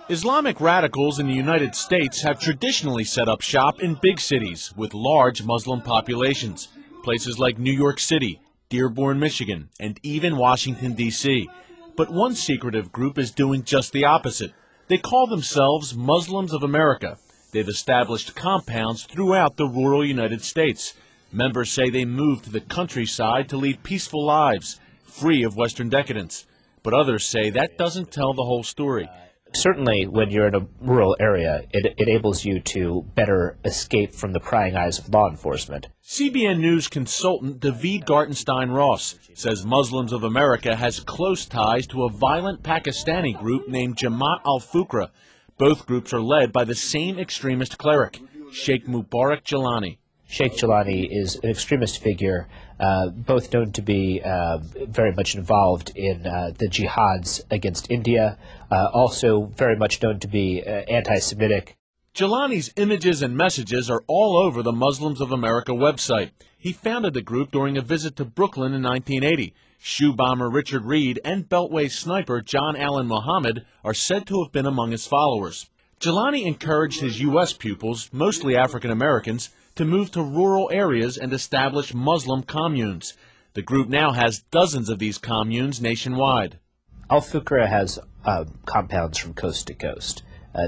Islamic radicals in the United States have traditionally set up shop in big cities with large Muslim populations, places like New York City, Dearborn, Michigan, and even Washington, D.C. But one secretive group is doing just the opposite. They call themselves Muslims of America. They've established compounds throughout the rural United States. Members say they moved to the countryside to lead peaceful lives, free of Western decadence. But others say that doesn't tell the whole story. Certainly, when you're in a rural area, it enables you to better escape from the prying eyes of law enforcement. CBN News consultant David Gartenstein-Ross says Muslims of America has close ties to a violent Pakistani group named Jamaat Al-Fuqra. Both groups are led by the same extremist cleric, Sheikh Mubarak Gilani. Sheikh Gilani is an extremist figure, both known to be very much involved in the jihads against India, also very much known to be anti-Semitic. Gilani's images and messages are all over the Muslims of America website. He founded the group during a visit to Brooklyn in 1980. Shoe bomber Richard Reed and Beltway sniper John Allen Muhammad are said to have been among his followers. Gilani encouraged his U.S. pupils, mostly African Americans, to move to rural areas and establish Muslim communes. The group now has dozens of these communes nationwide. Al-Fuqra has compounds from coast to coast.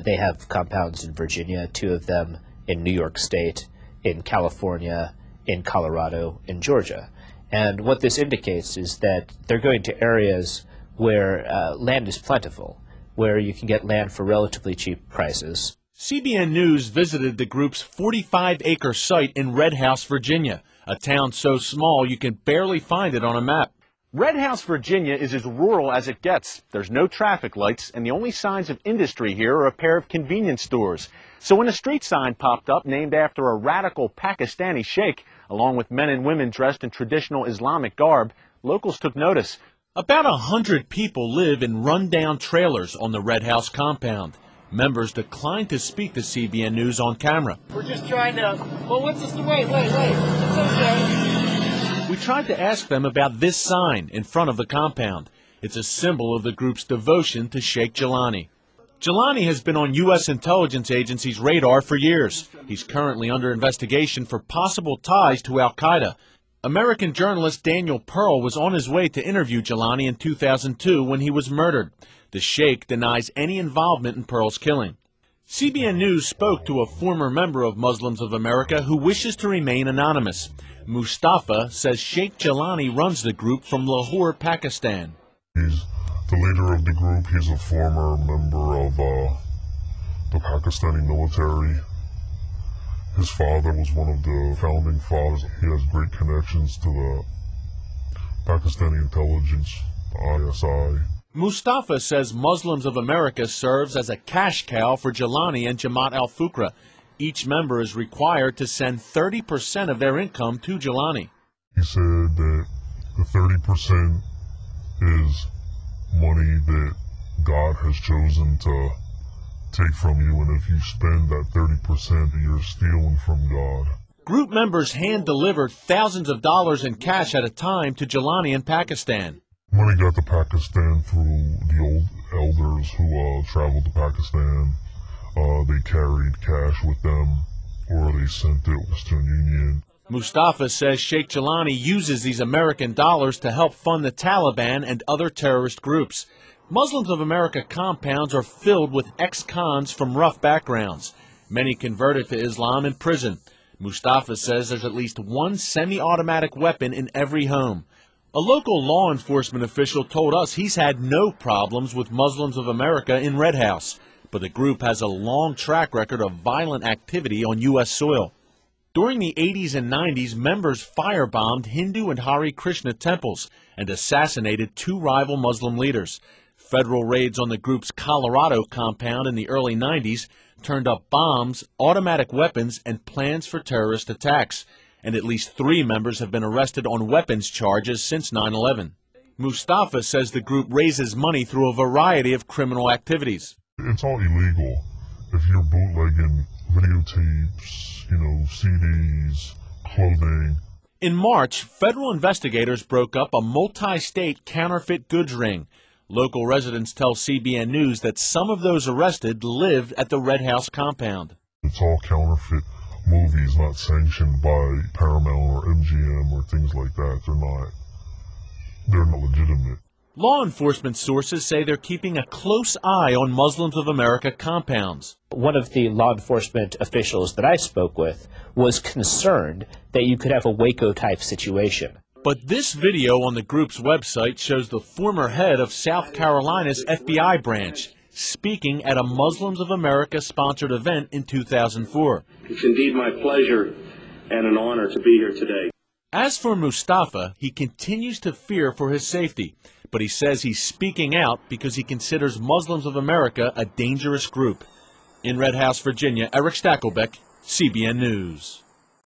They have compounds in Virginia, 2 of them in New York State, in California, in Colorado, in Georgia. And what this indicates is that they're going to areas where land is plentiful, where you can get land for relatively cheap prices. CBN News visited the group's 45-acre site in Red House, Virginia, a town so small you can barely find it on a map. Red House, Virginia is as rural as it gets. There's no traffic lights, and the only signs of industry here are a pair of convenience stores. So when a street sign popped up named after a radical Pakistani sheikh, along with men and women dressed in traditional Islamic garb, locals took notice. About 100 people live in run-down trailers on the Red House compound. Members declined to speak to CBN News on camera. We're just trying to, well, what's this? Wait. It's okay. We tried to ask them about this sign in front of the compound. It's a symbol of the group's devotion to Sheikh Gilani. Gilani has been on U.S. intelligence agencies' radar for years. He's currently under investigation for possible ties to Al-Qaeda. American journalist Daniel Pearl was on his way to interview Gilani in 2002 when he was murdered. The sheikh denies any involvement in Pearl's killing. CBN News spoke to a former member of Muslims of America who wishes to remain anonymous. Mustafa says Sheikh Gilani runs the group from Lahore, Pakistan. He's the leader of the group. He's a former member of the Pakistani military. His father was one of the founding fathers. He has great connections to the Pakistani intelligence, the ISI. Mustafa says Muslims of America serves as a cash cow for Gilani and Jamaat Al-Fuqra. Each member is required to send 30% of their income to Gilani. He said that the 30% is money that God has chosen to take from you, and if you spend that 30%, you're stealing from God. Group members hand-delivered thousands of dollars in cash at a time to Gilani in Pakistan. Money got to Pakistan through the old elders who traveled to Pakistan. They carried cash with them, or they sent it Western Union. Mustafa says Sheikh Gilani uses these American dollars to help fund the Taliban and other terrorist groups. Muslims of America compounds are filled with ex-cons from rough backgrounds. Many converted to Islam in prison. Mustafa says there's at least one semi-automatic weapon in every home. A local law enforcement official told us he's had no problems with Muslims of America in Red House, but the group has a long track record of violent activity on U.S. soil. During the 80s and 90s, members firebombed Hindu and Hare Krishna temples and assassinated 2 rival Muslim leaders. Federal raids on the group's Colorado compound in the early 90s turned up bombs, automatic weapons, and plans for terrorist attacks. And at least 3 members have been arrested on weapons charges since 9/11. Mustafa says the group raises money through a variety of criminal activities. It's all illegal. If you're bootlegging videotapes, CDs, clothing. In March, federal investigators broke up a multi-state counterfeit goods ring. Local residents tell CBN News that some of those arrested lived at the Red House compound. It's all counterfeit movies, not sanctioned by Paramount or MGM or things like that. They're not legitimate. Law enforcement sources say they're keeping a close eye on Muslims of America compounds. One of the law enforcement officials that I spoke with was concerned that you could have a Waco-type situation. But this video on the group's website shows the former head of South Carolina's FBI branch speaking at a Muslims of America sponsored event in 2004. It's indeed my pleasure and an honor to be here today. As for Mustafa, he continues to fear for his safety, but he says he's speaking out because he considers Muslims of America a dangerous group. In Red House, Virginia, Eric Stakelbeck, CBN News.